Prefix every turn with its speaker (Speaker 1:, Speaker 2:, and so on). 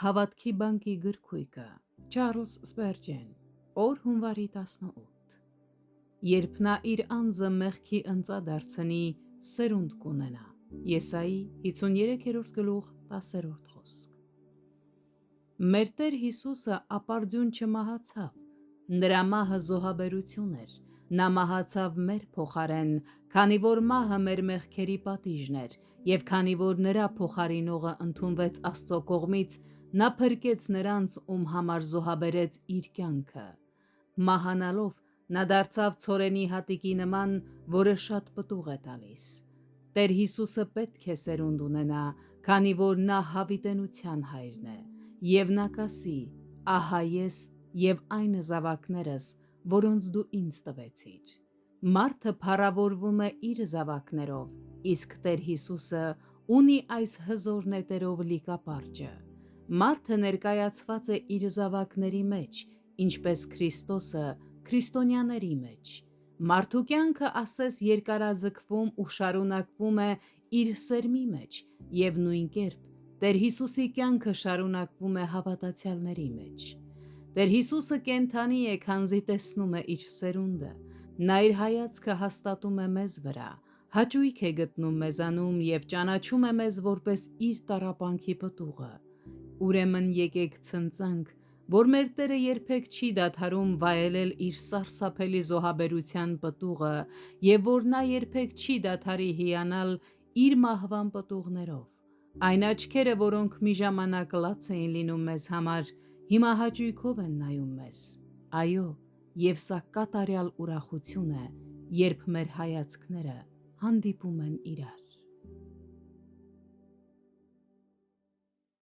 Speaker 1: Հավատքի բանկի գրքույկը, Չարլզ Սպերջեն, օր հունվարի 18։ Երբ նա իր անձը մեղքի ընծա դարձնի, սերունդ կունենա։ Եսայի 53-րդ գլուխ 10-րդ խոսք։ Մեր Տեր Հիսուսը ապարդյուն չմահացավ, նրա մահը զոհաբերություն էր, նա մահացավ մեր փոխարեն, քանի որ մահը մեր մեղքերի պատիժն էր, և քանի որ նրա փոխարինողը ընդունվեց Աստծո կողմից, նա փրկեց նրանց, ում համար զոհաբերեց իր կյանքը։ Մահանալով, նա դարձավ ցորենի հատիկի նման, որը շատ պտուղ է տալիս։ Տեր Հիսուսը պետք է սերունդ ունենա, քանի որ նա հավիտենության հայրն է, և նա կասի. «Ահա ես և այն զավակներս, որոնց դու ինձ տվեցիր»։ Մարդը փառավորվում է իր զավակներով, իսկ Տեր Հիսուսը ունի այս հզոր նետերով լի կապարճը։ Մարդը ներկայացված է իր զավակների մեջ, ինչպես Քրիստոսը քրիստոնյաների մեջ։ Մարդու կյանքը ասես երկարաձգվում ու շարունակվում է իր սերմի մեջ, և նույն կերպ Տեր Հիսուսի կյանքը շարունակվում է հավատացյալների մեջ։ Տեր Հիսուսը կենդանի է, քանզի տեսնում է իր սերունդը։ Նա իր հայացքը հաստատում է մեզ վրա, հաճույք է գտնում մեզանում և ճանաչում է մեզ որպես իր տառապանքի պտուղը։ Ուրեմն եկեք ցնծանք, որ մեր Տերը երբեք չի դադարում վայելել իր սարսափելի զոհաբերության պտուղը և որ նա երբեք չի դադարի հիանալ իր մահվան պտուղներով։ Այն աչքերը, որոնք մի ժամանակ լաց էին լինում մեզ համար, հիմա հաճույքով են նայում մեզ։ Այո, և սա կատարյալ ուրախություն է, երբ մեր հայացքները հանդիպում են իրար։